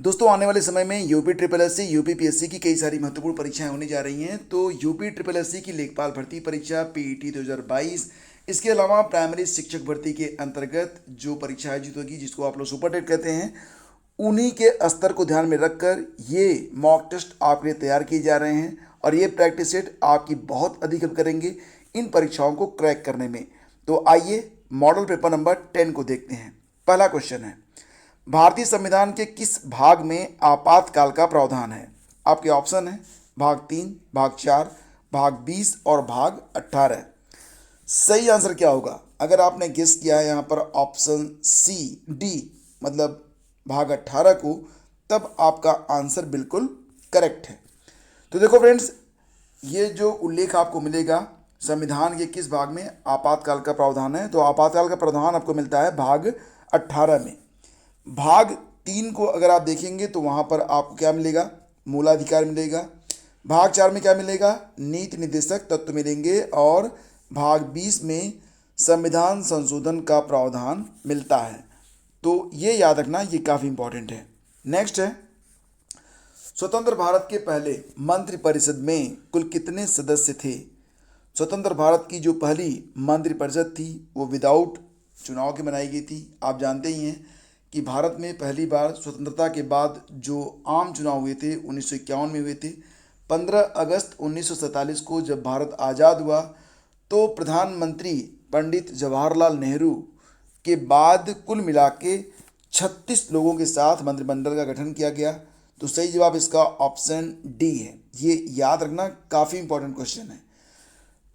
दोस्तों आने वाले समय में UP triple S C UP PSC की कई सारी महत्वपूर्ण परीक्षाएं होने जा रही हैं। तो यूपी ट्रिपल एस सी की लेखपाल भर्ती परीक्षा पीईटी 2022, इसके अलावा प्राइमरी शिक्षक भर्ती के अंतर्गत जो परीक्षा आयोजित होगी जिसको आप लोग सुपर टेट कहते हैं, उन्हीं के स्तर को ध्यान में रखकर ये मॉक टेस्ट आपके लिए तैयार किए जा रहे हैं और ये प्रैक्टिस सेट आपकी बहुत अधिक हेल्प करेंगे इन परीक्षाओं को क्रैक करने में। तो आइए मॉडल पेपर नंबर 10 को देखते हैं। पहला क्वेश्चन है, भारतीय संविधान के किस भाग में आपातकाल का प्रावधान है? आपके ऑप्शन है भाग 3, भाग 4, भाग 20 और भाग 18। सही आंसर क्या होगा? अगर आपने गेस किया है यहाँ पर ऑप्शन सी डी मतलब भाग 18 को, तब आपका आंसर बिल्कुल करेक्ट है। तो देखो फ्रेंड्स, ये जो उल्लेख आपको मिलेगा संविधान के किस भाग में आपातकाल का प्रावधान है, तो आपातकाल का प्रावधान आपको मिलता है भाग 18 में। भाग 3 को अगर आप देखेंगे तो वहाँ पर आपको क्या मिलेगा? मूलाधिकार मिलेगा। भाग 4 में क्या मिलेगा? नीति निर्देशक तत्व मिलेंगे। और भाग 20 में संविधान संशोधन का प्रावधान मिलता है। तो ये याद रखना, ये काफ़ी इंपॉर्टेंट है। नेक्स्ट है, स्वतंत्र भारत के पहले मंत्रिपरिषद में कुल कितने सदस्य थे? स्वतंत्र भारत की जो पहली मंत्रिपरिषद थी वो विदाउट चुनाव के बनाई गई थी। आप जानते ही हैं कि भारत में पहली बार स्वतंत्रता के बाद जो आम चुनाव हुए थे 1951 में हुए थे। 15 अगस्त 1947 को जब भारत आज़ाद हुआ तो प्रधानमंत्री पंडित जवाहरलाल नेहरू के बाद कुल मिला के 36 लोगों के साथ मंत्रिमंडल का गठन किया गया। तो सही जवाब इसका ऑप्शन डी है। ये याद रखना, काफ़ी इंपॉर्टेंट क्वेश्चन है।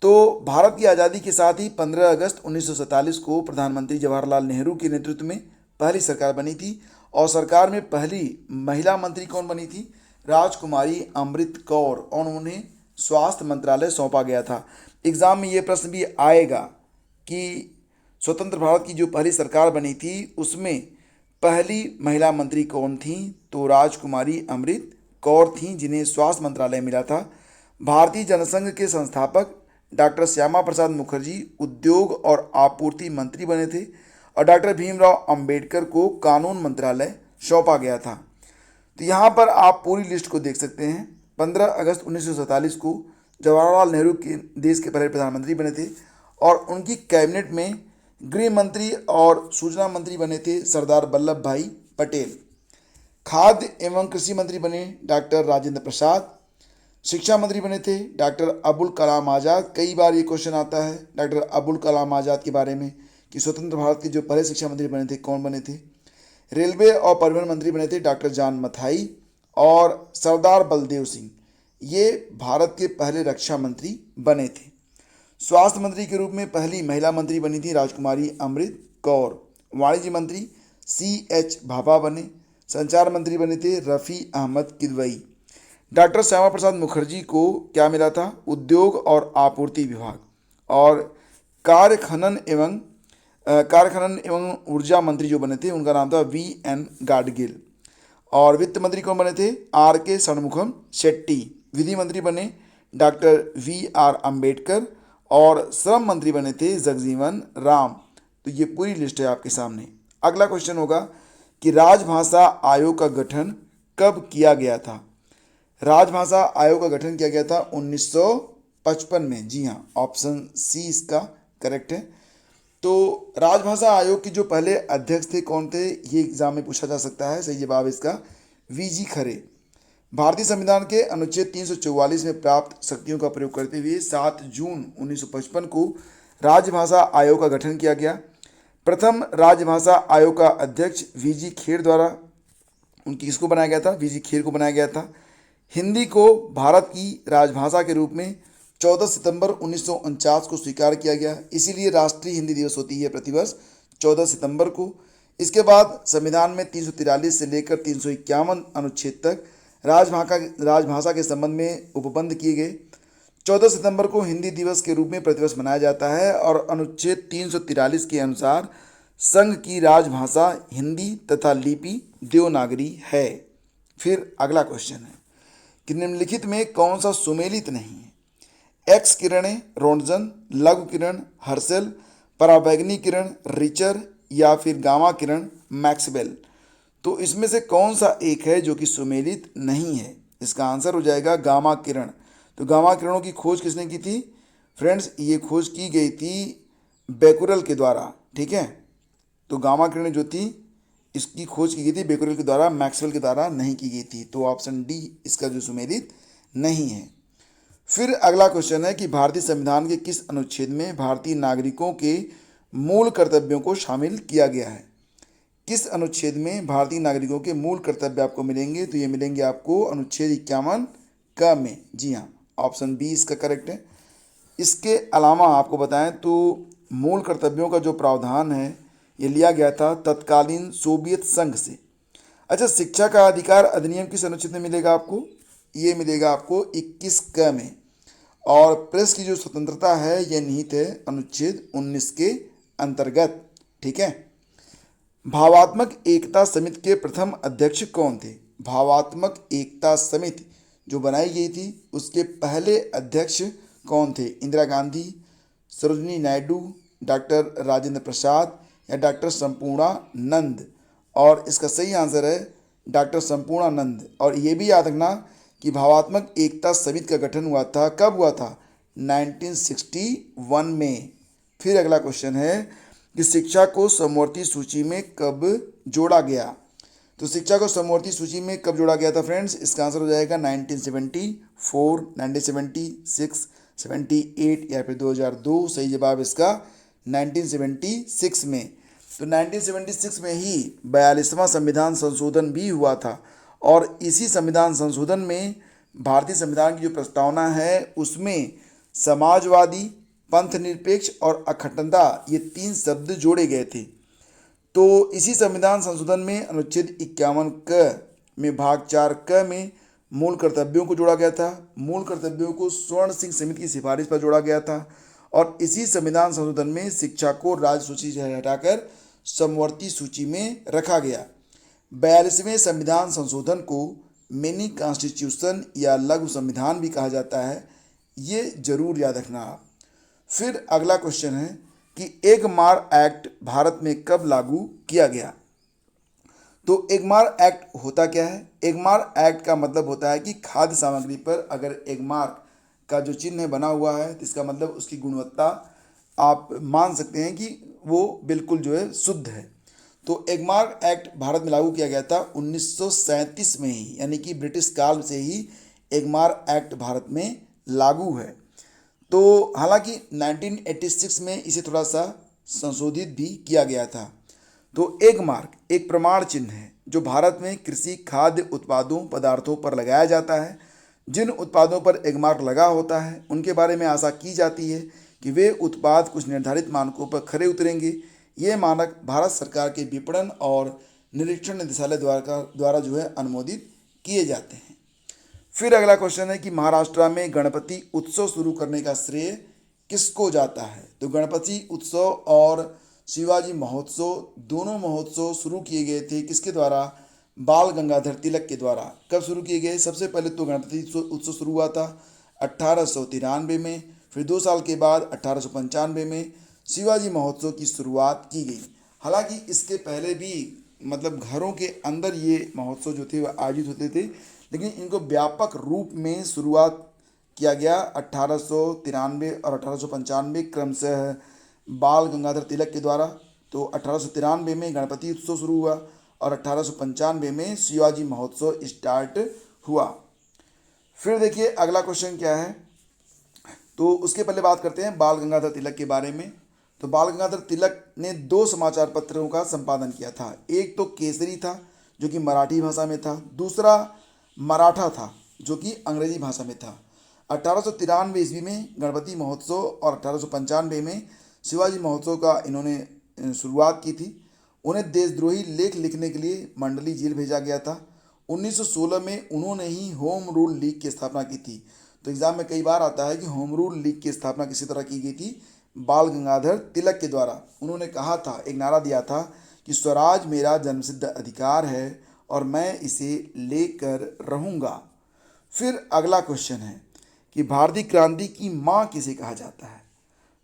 तो भारत की आज़ादी के साथ ही 15 अगस्त 1947 को प्रधानमंत्री जवाहरलाल नेहरू के नेतृत्व में पहली सरकार बनी थी। और सरकार में पहली महिला मंत्री कौन बनी थी? राजकुमारी अमृत कौर, और उन्हें स्वास्थ्य मंत्रालय सौंपा गया था। एग्ज़ाम में ये प्रश्न भी आएगा कि स्वतंत्र भारत की जो पहली सरकार बनी थी उसमें पहली महिला मंत्री कौन थी? तो राजकुमारी अमृत कौर थी, जिन्हें स्वास्थ्य मंत्रालय मिला था। भारतीय जनसंघ के संस्थापक डॉक्टर श्यामा प्रसाद मुखर्जी उद्योग और आपूर्ति मंत्री बने थे। और डॉक्टर भीमराव अंबेडकर को कानून मंत्रालय सौंपा गया था। तो यहाँ पर आप पूरी लिस्ट को देख सकते हैं। 15 अगस्त 1947 को जवाहरलाल नेहरू के देश के पहले प्रधानमंत्री बने थे और उनकी कैबिनेट में गृह मंत्री और सूचना मंत्री बने थे सरदार वल्लभ भाई पटेल। खाद्य एवं कृषि मंत्री बने डॉक्टर राजेंद्र प्रसाद। शिक्षा मंत्री बने थे डॉक्टर अबुल कलाम आज़ाद। कई बार ये क्वेश्चन आता है डॉक्टर अबुल कलाम आज़ाद के बारे में कि स्वतंत्र भारत के जो पहले शिक्षा मंत्री बने थे कौन बने थे। रेलवे और परिवहन मंत्री बने थे डॉक्टर जॉन मथाई। और सरदार बलदेव सिंह ये भारत के पहले रक्षा मंत्री बने थे। स्वास्थ्य मंत्री के रूप में पहली महिला मंत्री बनी थी राजकुमारी अमृत कौर। वाणिज्य मंत्री CH भाभा बने। संचार मंत्री बने थे रफ़ी अहमद किदवई। डॉक्टर श्यामा प्रसाद मुखर्जी को क्या मिला था? उद्योग और आपूर्ति विभाग। और कार्य खनन एवं ऊर्जा मंत्री जो बने थे उनका नाम था VN गाडगिल। और वित्त मंत्री कौन बने थे? RK षणमुखम शेट्टी। विधि मंत्री बने डॉक्टर VR अम्बेडकर। और श्रम मंत्री बने थे जगजीवन राम। तो ये पूरी लिस्ट है आपके सामने। अगला क्वेश्चन होगा कि राजभाषा आयोग का गठन कब किया गया था? राजभाषा आयोग का गठन किया गया था 1955 में। जी हाँ, ऑप्शन सी इसका करेक्ट है। तो राजभाषा आयोग के जो पहले अध्यक्ष थे कौन थे? ये एग्जाम में पूछा जा सकता है। सही जवाब इसका VG खरे। भारतीय संविधान के अनुच्छेद 344 में प्राप्त शक्तियों का प्रयोग करते हुए 7 जून 1955 को राजभाषा आयोग का गठन किया गया। प्रथम राजभाषा आयोग का अध्यक्ष VG खेर द्वारा उनकी किसको बनाया गया था? VG खेर को बनाया गया था। हिंदी को भारत की राजभाषा के रूप में 14 सितंबर 1949 को स्वीकार किया गया। इसीलिए राष्ट्रीय हिंदी दिवस होती है प्रतिवर्ष 14 सितंबर को। इसके बाद संविधान में 343 से लेकर 351 अनुच्छेद तक राजभाषा के संबंध में उपबंध किए गए। 14 सितंबर को हिंदी दिवस के रूप में प्रतिवर्ष मनाया जाता है। और अनुच्छेद 343 के अनुसार संघ की राजभाषा हिंदी तथा लिपि देवनागरी है। फिर अगला क्वेश्चन है कि निम्नलिखित में कौन सा सुमेलित नहीं है? एक्स किरणें रोंटजन, लघु किरण हर्सेल, पराबैंगनी किरण रिचर या फिर गामा किरण मैक्सवेल। तो इसमें से कौन सा एक है जो कि सुमेलित नहीं है? इसका आंसर हो जाएगा गामा किरण। तो गामा किरणों की खोज किसने की थी फ्रेंड्स? ये खोज की गई थी बेकुरल के द्वारा, ठीक है। तो गामा किरण जो थी इसकी खोज की गई थी बेकुरल के द्वारा, मैक्सवेल के द्वारा नहीं की गई थी। तो ऑप्शन डी इसका जो सुमेलित नहीं है। फिर अगला क्वेश्चन है कि भारतीय संविधान के किस अनुच्छेद में भारतीय नागरिकों के मूल कर्तव्यों को शामिल किया गया है? किस अनुच्छेद में भारतीय नागरिकों के मूल कर्तव्य आपको मिलेंगे? तो ये मिलेंगे आपको अनुच्छेद 51 क में। जी हाँ, ऑप्शन बी इसका करेक्ट है। इसके अलावा आपको बताएं तो मूल कर्तव्यों का जो प्रावधान है ये लिया गया था तत्कालीन सोवियत संघ से। अच्छा, शिक्षा का अधिकार अधिनियम किस अनुच्छेद में मिलेगा आपको? ये मिलेगा आपको 21 क में। और प्रेस की जो स्वतंत्रता है यह निहित है अनुच्छेद 19 के अंतर्गत, ठीक है। भावात्मक एकता समिति के प्रथम अध्यक्ष कौन थे? भावात्मक एकता समिति जो बनाई गई थी उसके पहले अध्यक्ष कौन थे? इंदिरा गांधी, सरोजिनी नायडू, डॉक्टर राजेंद्र प्रसाद या डॉक्टर संपूर्णानंद? और इसका सही आंसर है डॉक्टर संपूर्णानंद। और ये भी याद रखना कि भावात्मक एकता समिति का गठन हुआ था, कब हुआ था? 1961 में। फिर अगला क्वेश्चन है कि शिक्षा को समवर्ती सूची में कब जोड़ा गया? तो शिक्षा को समवर्ती सूची में कब जोड़ा गया था फ्रेंड्स? इसका आंसर हो जाएगा 1974, 1976, 78 या फिर 2002। सही जवाब इसका 1976 में। तो 1976 में ही 42वां संविधान संशोधन भी हुआ था। और इसी संविधान संशोधन में भारतीय संविधान की जो प्रस्तावना है उसमें समाजवादी, पंथनिरपेक्ष और अखंडता ये 3 शब्द जोड़े गए थे। तो इसी संविधान संशोधन में अनुच्छेद 51 क में भाग 4 क में मूल कर्तव्यों को जोड़ा गया था। मूल कर्तव्यों को स्वर्ण सिंह समिति की सिफारिश पर जोड़ा गया था। और इसी संविधान संशोधन में शिक्षा को राज्य सूची से हटाकर समवर्ती सूची में रखा गया। 42वें संविधान संशोधन को मिनी कॉन्स्टिट्यूशन या लघु संविधान भी कहा जाता है, ये जरूर याद रखना आप। फिर अगला क्वेश्चन है कि एगमार एक्ट भारत में कब लागू किया गया? तो एगमार एक्ट होता क्या है? एगमार एक्ट का मतलब होता है कि खाद्य सामग्री पर अगर एगमार का जो चिन्ह बना हुआ है तो इसका मतलब उसकी गुणवत्ता आप मान सकते हैं कि वो बिल्कुल जो है शुद्ध है। तो एगमार एक्ट भारत में लागू किया गया था 1937 में ही, यानी कि ब्रिटिश काल से ही एगमार एक्ट भारत में लागू है। तो हालांकि 1986 में इसे थोड़ा सा संशोधित भी किया गया था। तो एगमार्क एक प्रमाण चिन्ह है जो भारत में कृषि खाद्य उत्पादों पदार्थों पर लगाया जाता है। जिन उत्पादों पर एगमार्क लगा होता है उनके बारे में आशा की जाती है कि वे उत्पाद कुछ निर्धारित मानकों पर खरे उतरेंगे। ये मानक भारत सरकार के विपणन और निरीक्षण निदेशालय द्वारा जो है अनुमोदित किए जाते हैं। फिर अगला क्वेश्चन है कि महाराष्ट्र में गणपति उत्सव शुरू करने का श्रेय किसको जाता है? तो गणपति उत्सव और शिवाजी महोत्सव दोनों महोत्सव शुरू किए गए थे किसके द्वारा? बाल गंगाधर तिलक के द्वारा। कब शुरू किए गए? सबसे पहले तो गणपति उत्सव शुरू हुआ था 1893 में। फिर 2 साल के बाद 1895 में शिवाजी महोत्सव की शुरुआत की गई। हालांकि इसके पहले भी मतलब घरों के अंदर ये महोत्सव जो थे वह आयोजित होते थे, लेकिन इनको व्यापक रूप में शुरुआत किया गया 1893 और 1895 क्रमशः बाल गंगाधर तिलक के द्वारा। तो 1893 में गणपति उत्सव शुरू हुआ और 1895 में शिवाजी महोत्सव स्टार्ट हुआ। फिर देखिए अगला क्वेश्चन क्या है, तो उसके पहले बात करते हैं बाल गंगाधर तिलक के बारे में। तो बाल गंगाधर तिलक ने 2 समाचार पत्रों का संपादन किया था। एक तो केसरी था जो कि मराठी भाषा में था, दूसरा मराठा था जो कि अंग्रेजी भाषा में था। 1893 ईस्वी में गणपति महोत्सव और 1895 में शिवाजी महोत्सव का इन्होंने शुरुआत की थी। उन्हें देशद्रोही लेख लिखने के लिए मंडली जेल भेजा गया था। 1916 में उन्होंने ही होम रूल लीग की स्थापना की थी। तो एग्जाम में कई बार आता है कि होम रूल लीग की स्थापना किसी तरह की गई थी? बाल गंगाधर तिलक के द्वारा। उन्होंने कहा था, एक नारा दिया था कि स्वराज मेरा जन्मसिद्ध अधिकार है और मैं इसे लेकर रहूँगा। फिर अगला क्वेश्चन है कि भारतीय क्रांति की माँ किसे कहा जाता है?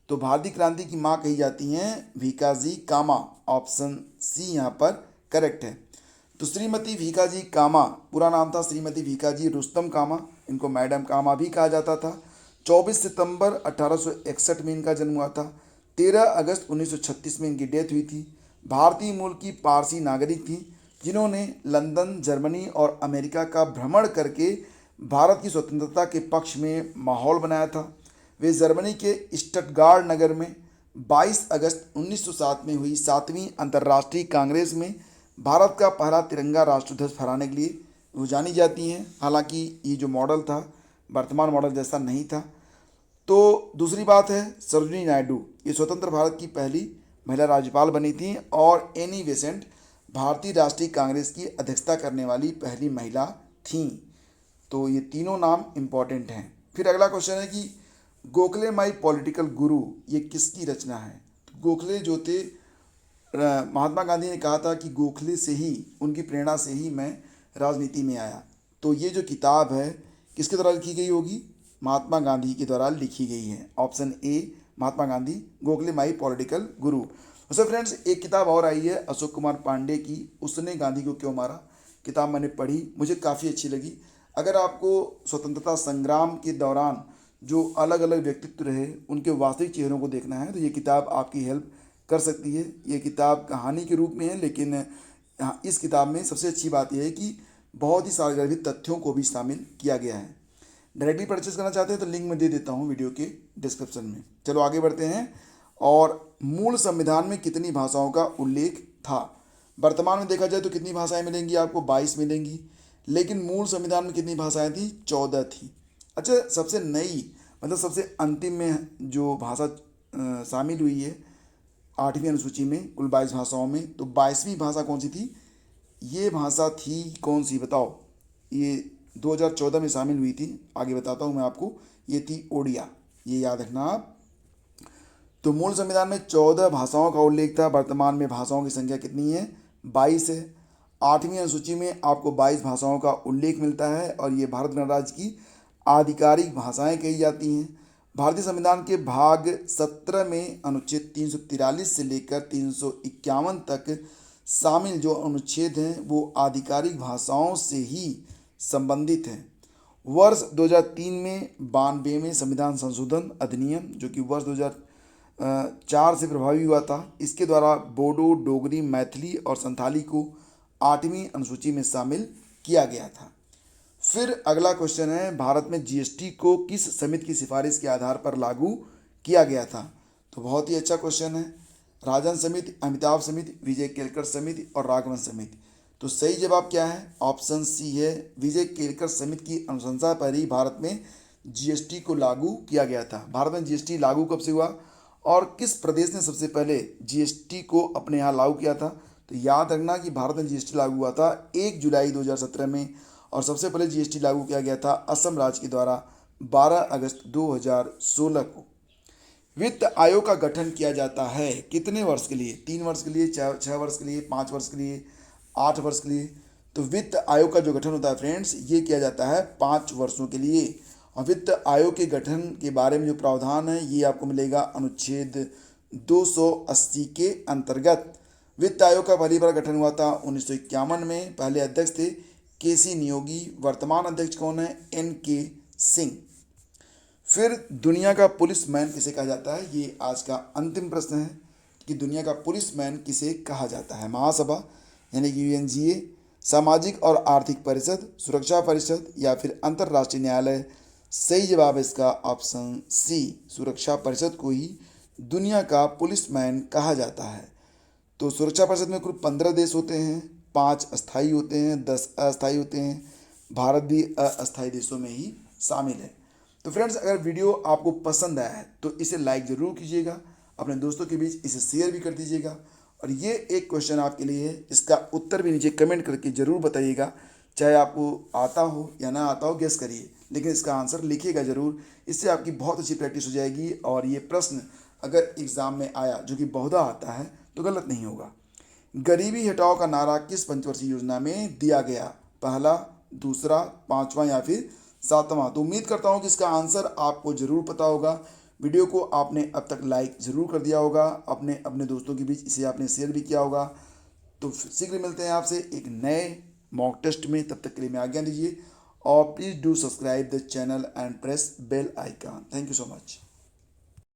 तो भारतीय क्रांति की माँ कही जाती हैं भीकाजी कामा। ऑप्शन सी यहाँ पर करेक्ट है। तो श्रीमती भीखाजी कामा, पूरा नाम था श्रीमती भीखाजी रुस्तम कामा, इनको मैडम कामा भी कहा जाता था। 24 सितंबर 1861 में इनका जन्म हुआ था। 13 अगस्त 1936 में इनकी डेथ हुई थी। भारतीय मूल की पारसी नागरिक थी, जिन्होंने लंदन, जर्मनी और अमेरिका का भ्रमण करके भारत की स्वतंत्रता के पक्ष में माहौल बनाया था। वे जर्मनी के स्टटगार्ड नगर में 22 अगस्त 1907 में हुई 7वीं अंतर्राष्ट्रीय कांग्रेस में भारत का पहला तिरंगा राष्ट्रध्वज फहराने के लिए वो जानी जाती हैं। हालांकि ये जो मॉडल था वर्तमान मॉडल जैसा नहीं था। तो दूसरी बात है सरोजिनी नायडू, ये स्वतंत्र भारत की पहली महिला राज्यपाल बनी थी और एनी बेसेंट भारतीय राष्ट्रीय कांग्रेस की अध्यक्षता करने वाली पहली महिला थीं। तो ये तीनों नाम इम्पॉर्टेंट हैं। फिर अगला क्वेश्चन है कि गोखले माई पॉलिटिकल गुरु, ये किसकी रचना है? तो गोखले जो थे, महात्मा गांधी ने कहा था कि गोखले से ही, उनकी प्रेरणा से ही मैं राजनीति में आया। तो ये जो किताब है किसके द्वारा लिखी गई होगी? महात्मा गांधी के द्वारा लिखी गई है। Option A Mahatma Gandhi, Gokhale my political गुरु। उससे फ्रेंड्स एक किताब और आई है अशोक कुमार पांडे की, उसने गांधी को क्यों मारा। किताब मैंने पढ़ी, मुझे काफ़ी अच्छी लगी। अगर आपको स्वतंत्रता संग्राम के दौरान जो अलग अलग व्यक्तित्व रहे उनके वास्तविक चेहरों को देखना है तो ये किताब आपकी हेल्प कर सकती है। ये किताब कहानी के रूप में है, लेकिन यहाँ इस किताब में सबसे अच्छी बात यह है कि बहुत ही सारगर्भित तथ्यों को भी शामिल किया गया है। डायरेक्टली परचेज करना चाहते हैं तो लिंक मैं दे देता हूँ वीडियो के डिस्क्रिप्शन में। चलो आगे बढ़ते हैं। और मूल संविधान में कितनी भाषाओं का उल्लेख था? वर्तमान में देखा जाए तो कितनी भाषाएं मिलेंगी आपको? 22 मिलेंगी। लेकिन मूल संविधान में कितनी भाषाएं थी? 14 थी। अच्छा, सबसे नई मतलब सबसे अंतिम में जो भाषा शामिल हुई है 8वीं अनुसूची में कुल 22 भाषाओं में, तो 22वीं भाषा कौन सी थी? ये भाषा थी कौन सी बताओ? ये 2014 में शामिल हुई थी। आगे बताता हूँ मैं आपको। ये थी ओडिया, ये याद रखना आप। तो मूल संविधान में 14 भाषाओं का उल्लेख था। वर्तमान में भाषाओं की संख्या कितनी है? 22 है। 8वीं अनुसूची में आपको 22 भाषाओं का उल्लेख मिलता है और ये भारत गणराज्य की आधिकारिक भाषाएं कही जाती हैं। भारतीय संविधान के भाग 17 में अनुच्छेद 343 से लेकर 351 तक शामिल जो अनुच्छेद हैं वो आधिकारिक भाषाओं से ही संबंधित हैं। वर्ष 2003 में 92 में संविधान संशोधन अधिनियम, जो कि वर्ष 2004 से प्रभावी हुआ था, इसके द्वारा बोडो, डोगरी, मैथिली और संथाली को 8वीं अनुसूची में शामिल किया गया था। फिर अगला क्वेश्चन है, भारत में जीएसटी को किस समिति की सिफारिश के आधार पर लागू किया गया था? तो बहुत ही अच्छा क्वेश्चन है। राजन समिति, अमिताभ समिति, विजय केलकर समिति और राघवन समिति। तो सही जवाब क्या है? ऑप्शन सी है, विजय केलकर समिति की अनुशंसा पर ही भारत में जीएसटी को लागू किया गया था। भारत में जीएसटी लागू कब से हुआ और किस प्रदेश ने सबसे पहले जीएसटी को अपने यहाँ लागू किया था? तो याद रखना कि भारत में जीएसटी लागू हुआ था 1 जुलाई 2017 में और सबसे पहले जीएसटी लागू किया गया था असम राज्य के द्वारा 12 अगस्त 2016 को। वित्त आयोग का गठन किया जाता है कितने वर्ष के लिए? 3 वर्ष के लिए, 6 वर्ष के लिए, 5 वर्ष के लिए, 8 वर्ष के लिए? तो वित्त आयोग का जो गठन होता है फ्रेंड्स, ये किया जाता है 5 वर्षों के लिए। और वित्त आयोग के गठन के बारे में जो प्रावधान है ये आपको मिलेगा अनुच्छेद 280 के अंतर्गत। वित्त आयोग का पहली बार गठन हुआ था 1951 में। पहले अध्यक्ष थे केसी नियोगी। वर्तमान अध्यक्ष कौन है? NK सिंह। फिर दुनिया का पुलिसमैन किसे कहा जाता है? ये आज का अंतिम प्रश्न है कि दुनिया का पुलिसमैन किसे कहा जाता है? महासभा यानी कि UNGA, सामाजिक और आर्थिक परिषद, सुरक्षा परिषद या फिर अंतर्राष्ट्रीय न्यायालय? सही जवाब है इसका ऑप्शन सी, सुरक्षा परिषद को ही दुनिया का पुलिसमैन कहा जाता है। तो सुरक्षा परिषद में कुल 15 देश होते हैं, 5 अस्थायी होते हैं, 10 अस्थायी होते हैं। भारत भी अस्थायी देशों में ही शामिल है। तो फ्रेंड्स, अगर वीडियो आपको पसंद आया है तो इसे लाइक ज़रूर कीजिएगा, अपने दोस्तों के बीच इसे शेयर भी कर दीजिएगा। और ये एक क्वेश्चन आपके लिए है, इसका उत्तर भी नीचे कमेंट करके ज़रूर बताइएगा। चाहे आपको आता हो या ना आता हो, गेस करिए, लेकिन इसका आंसर लिखिएगा ज़रूर। इससे आपकी बहुत अच्छी प्रैक्टिस हो जाएगी और ये प्रश्न अगर एग्ज़ाम में आया, जो कि बहुधा आता है, तो गलत नहीं होगा। गरीबी हटाओ का नारा किस पंचवर्षीय योजना में दिया गया? पहला, दूसरा, 5वां या फिर 7वां? तो उम्मीद करता हूँ कि इसका आंसर आपको ज़रूर पता होगा। वीडियो को आपने अब तक लाइक ज़रूर कर दिया होगा, अपने दोस्तों के बीच इसे आपने शेयर भी किया होगा। तो शीघ्र मिलते हैं आपसे एक नए मॉक टेस्ट में, तब तक के लिए मैं आज्ञा दीजिए और please do subscribe the channel and press bell icon. Thank you so much.